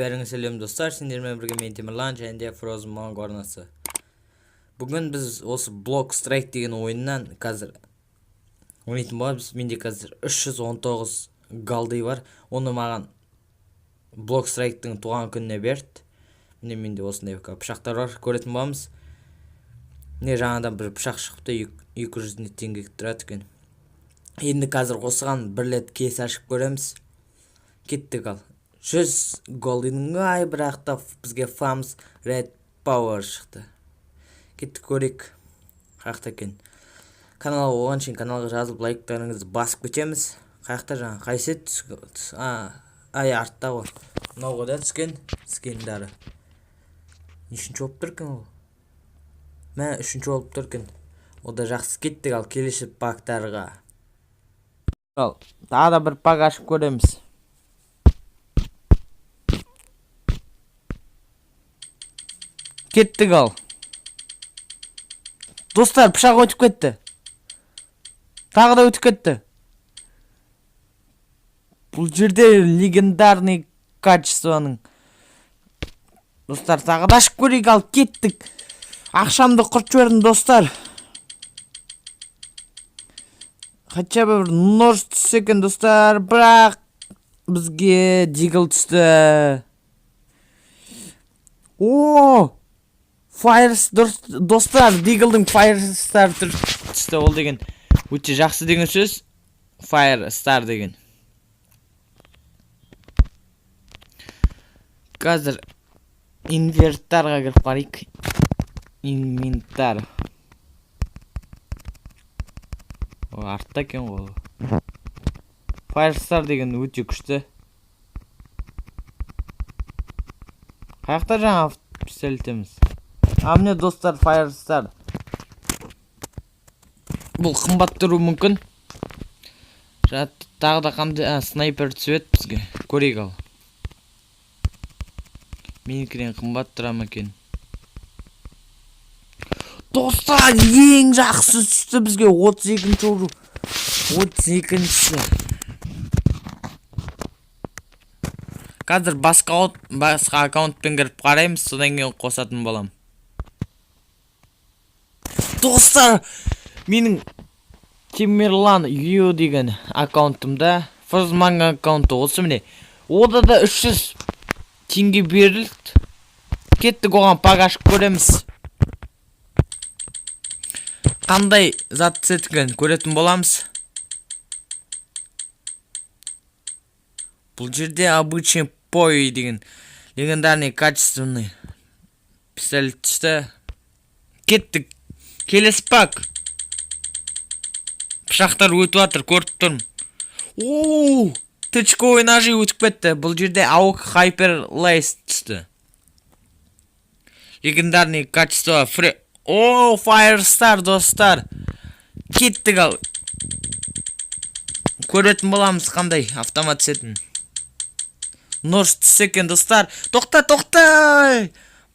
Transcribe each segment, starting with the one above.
Бәріңіз сәлем достар, сендермен бірге мен Темірлан және де Frozen Mango арнасы. Бүгін біз осы Block Strike деген ойыннан қазір ойнайтын боламыз. Менде қазір 319 галдый бар. Оны маған Block Strike'тың туған күніне берді. Міне менде осындай пышақтар бар, көретін боламыз. Не жаңадан бір пышақ шықты, 200 теңге тұрады екен. Енді қазір осыған бір рет кейс ашып көреміз. Кеттік ал. 100 голдың бірақ та бізге Farms Red Power шықты. Кеттік көрейік. Қаяқта екен. Каналға оған шейін каналға жазылып лайктарыңызды басып кетеміз. Қаяқта жаңа қайсы түс. Артта ғой. Мынауға да түскен скендары. Нешінші болып тұр екен ол? Мә, үшінші болып тұр екен. О да жақсы. Кеттік ал келесі пактарға. Ал, тағы да бір пак ашып көреміз. Кеттік ал. Достар, пышақ өтіп кетті. Тағы да өтіп кетті. Бұл жерде легендарный качествоның. Достар, тағы да ашып көрейік ал. Кеттік. Ақшамды құрт жібердім, достар. Хотя бы бір нож түссе екен, достар. Бірақ бізге дигл түсті. О! Достар, Диглдың Firestar түсті ол деген өте жақсы деген сөз. Firestar деген. Қазір инвентарға кіріп қарайық. Инвентар. Артта екен ғой. Firestar деген өте күшті. Қаяқта жаңа пистолетіміз. Міне достар, Firestar. Бұл қымбат тұруы мүмкін. Тағы да қандай снайпер түсет бізге. Көрейік ал. Менікінен қымбат тұра ма екен. Достар, ең жақсы түсті бізге 32-ші ұру. 32-ші. Қазір басқа аккаунтпен кіріп қараймыз, содан кейін қосатын болам. Достар, менің Темірлан Ю деген аккаунтымда Frozen Mango аккаунты осы міне. Ода да 300 теңге берілді. Кеттік оған пак ашып көреміз. Қандай зат сеткен көретін боламыз. Бұл жерде обычный пой деген легендарный качественный пистолет түсті. Кеттік. Келесі пак. Пышақтар өтіп атыр, көріп тұрмын. Ооо, тычковый ножи өтіп кетті. Бұл жерде AUK Hyper Lace түсті. Легендарный качество. Ооо, Firestar, достар. Кеттік ал. Көретін боламыз қандай автомат сетін. Нож түсті екен, достар. Тоқта.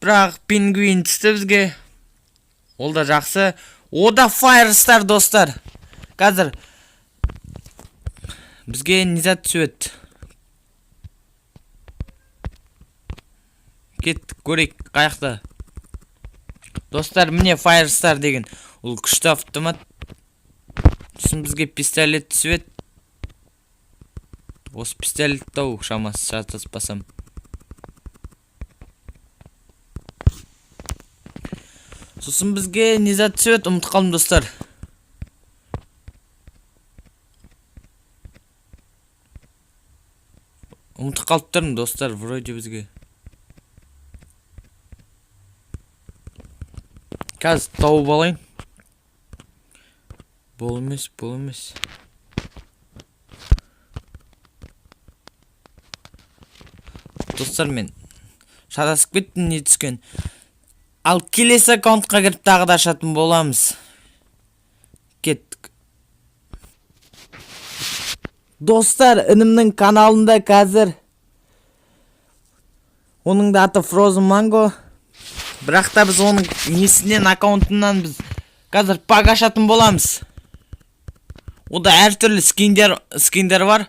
Бірақ пингвин түсті бізге. Ол да жақсы. О да Firestar, достар. Қазір бізге низат түсет. Кеттік, көрейік қаяқта. Достар, міне Firestar деген. Ол күшті автомат. Сосын бізге пистолет түсет. Осы пистолет тау шамасы шатаспасам. Сосын бізге низат түсет, ұмыт қалым, достар. Ұмыт қалып тұрмын, достар, вроде бізге. Қазір тауып алайын. Бұл емес. Достар, мен шатасып кеттім, не түскен. Ал келесі аккаунтқа кіріп тағы да ашатын боламыз. Кеттік. Достар, інімнің каналында қазір оның да аты Frozen Mango. Бірақ та біз оның несінен аккаунтынан біз Қазір пак ашатын боламыз. Ода әртүрлі скиндер бар.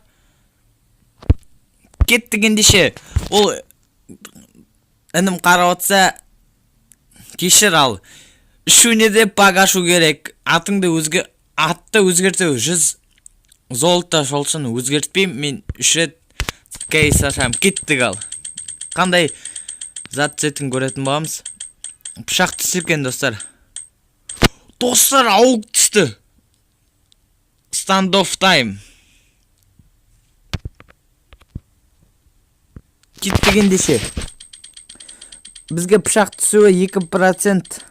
Кеттік ендеше. Ол інім қарап отса кешір ал. Үшуіне пак ашу керек. Атты өзгерту 100 золото шолшыны өзгертпейм. Мен 3 рет кейс ашам. Кеттік ал. Қандай зат сетін көретін боламыз. Пышақ түсті екен достар. Достар, ауық түсті. Standoff time. Кеттік ендеше. Бізге пышақ түсуі 2%.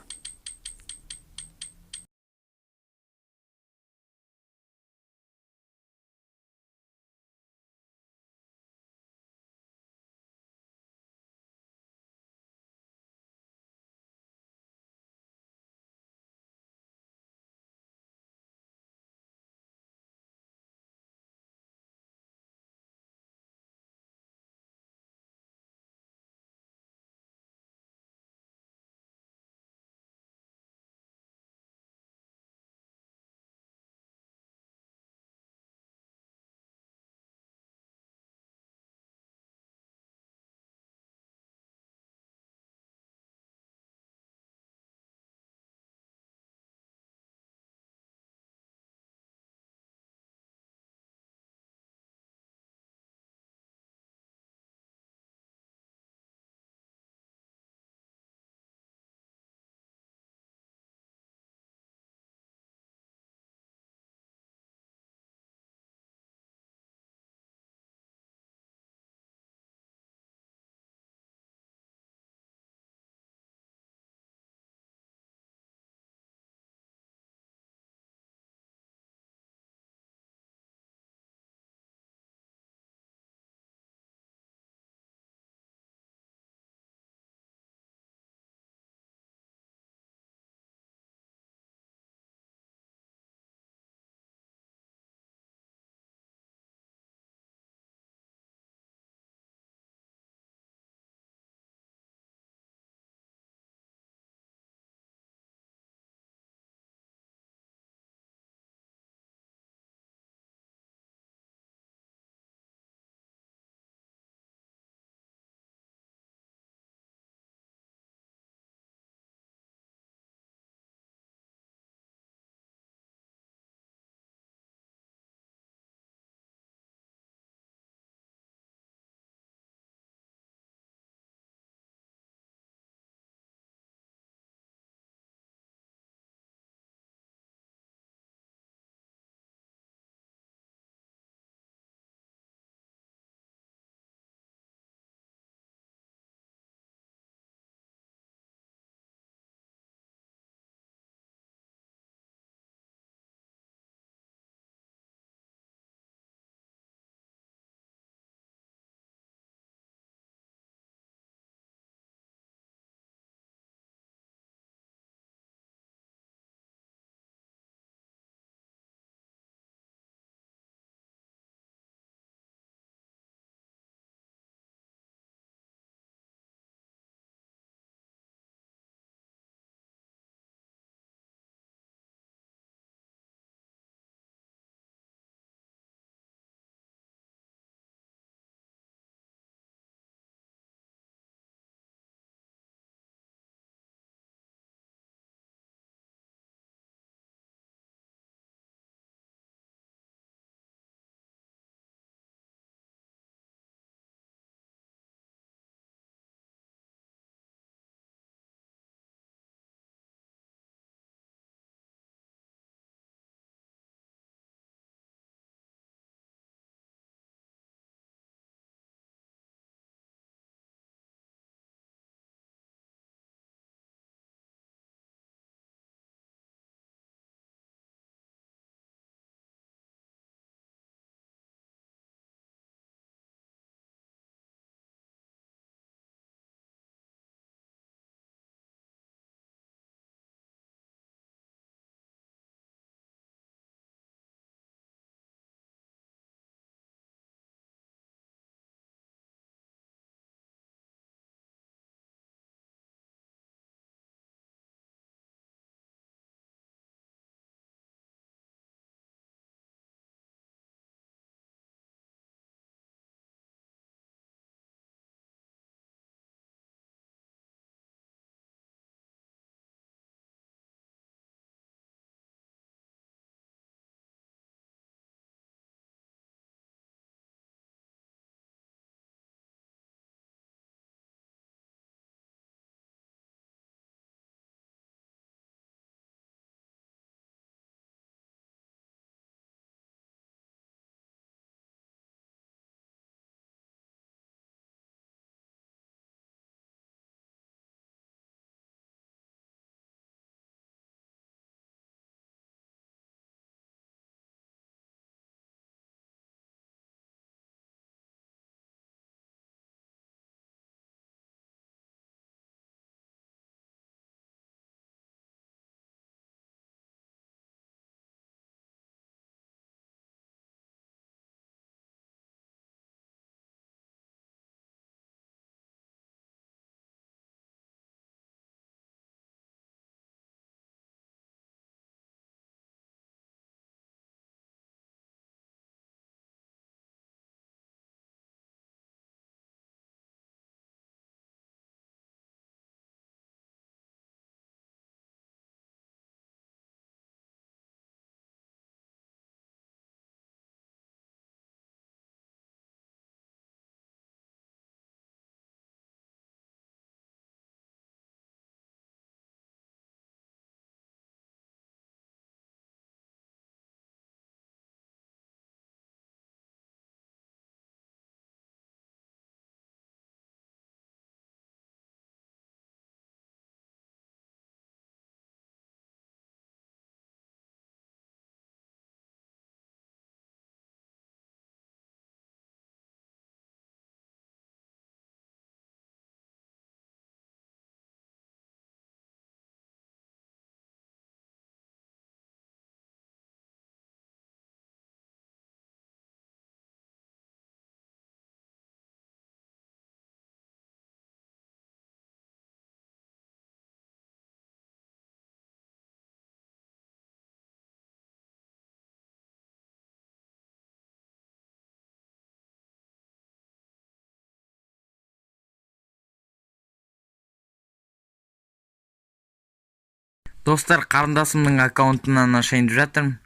Достар, қарындасымның аккаунтынан ашайын деп жатырмын.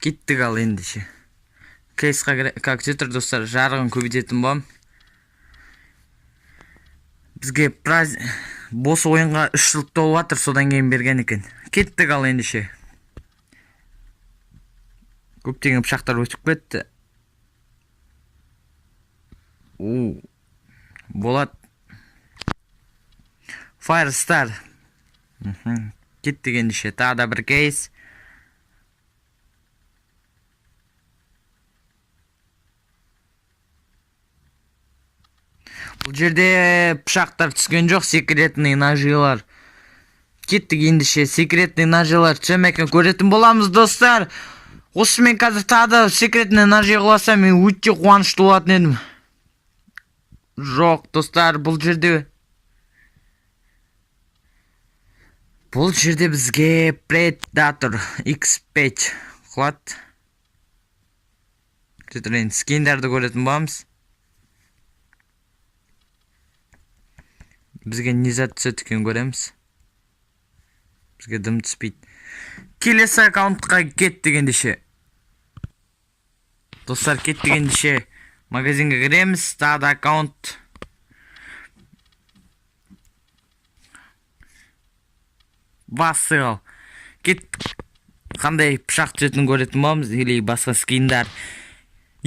Кеттік ал ендеше. Кейсқа как жетір достар, жарығын көбейтетін болам. Бізге бос ойынға 3 жыл толып жатыр, содан кейін берген екен. Кеттік ал ендеше. Көптеген пышақтар өтіп кетті. Болат. Firestar. Кеттік ендеше. Тағы да бір кейс. Бұл жерде пышақтар түскен жоқ, секретный ножилар. Кеттік ендеше, секретный ножилар түсемекен көретін боламыз, достар. Осы мен қазір тағы да секретный ножи қыласам, мен өте қуанышты болатын едім. Жоқ, достар, бұл жерде бізге Predator X5 қылады. Кетірейін, скиндерді көретін боламыз. Бізге низат түсет екен көреміз. Бізге дым түспейді. Келесі аккаунтқа кеттік ендеше. Достар, кеттік ендеше. Магазинге кіреміз. Тағы да аккаунт. Басы ал. Кеттік. Қандай пышақ түсетін көретін боламыз. Или басқа скиндар.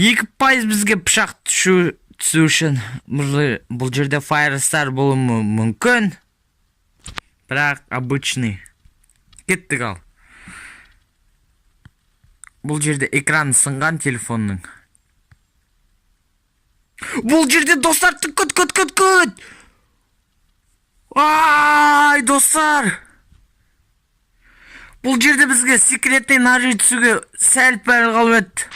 2% бізге пышақ түсу үшін бұл жерде Firestar болуы мүмкін, бірақ обычный. Кеттік ал. Бұл жерде экран сынған телефонның. Бұл жерде достар, күт. Ай, достар. Бұл жерде бізге секретный ножи түсуге сәл пәл қалып.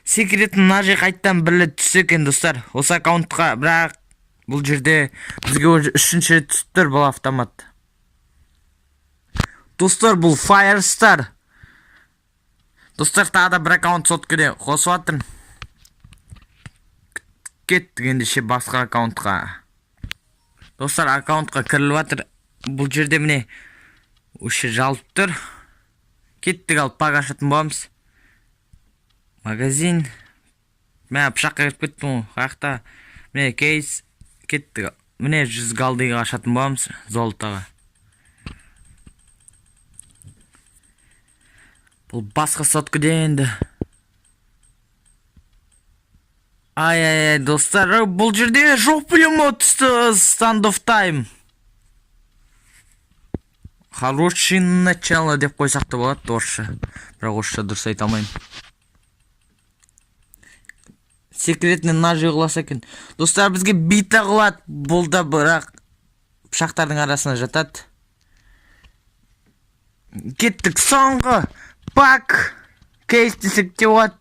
Секретный ножи қайттан бірлі түсі екен, достар. Осы аккаунтқа, бірақ бұл жерде бізге 3-ші рет түсіп тұр бұл автомат. Достар, бұл Firestar. Достар, тағы да бір аккаунт соткеде қосып жатырмын. Кеттік ендеше басқа аккаунтқа. Достар, аккаунтқа кіріліп жатыр. Бұл жерде міне өші жалып тұр. Кеттік ал, пак ашатын боламыз. Магазин. Мен пышаққа кіріп кеттім. Қақта. Міне кейс. Кеттік. Міне 100 галдыға ашатын боламыз. Золотаға. Бұл басқа соткіде енді. Ай, достар. Бұл жерде жоқ білім өтісті. Stand of time. Хороший начало деп қойсақ та болады, орысша. Бірақ орысша дұрыс айта алмаймын. Секретный ножи қыласа екен. Достар, бізге бита қылады. Бұл да бірақ пышақтардың арасына жатады. Кеттік, соңғы пак кейс десек те болады.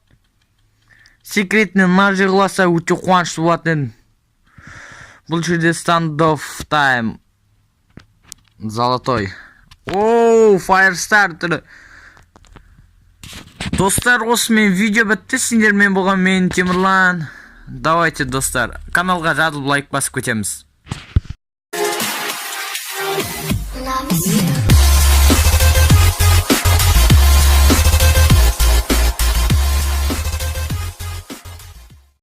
Секретный ножи қыласа өте қуанышты болатын. Бұл жерде Stand of time. Золотой. Firestar түрі. Достар, осымен видео бітті. Сендермен болған мен Темірлан. Давайте, достар, каналға жазылып лайк басып кетеміз.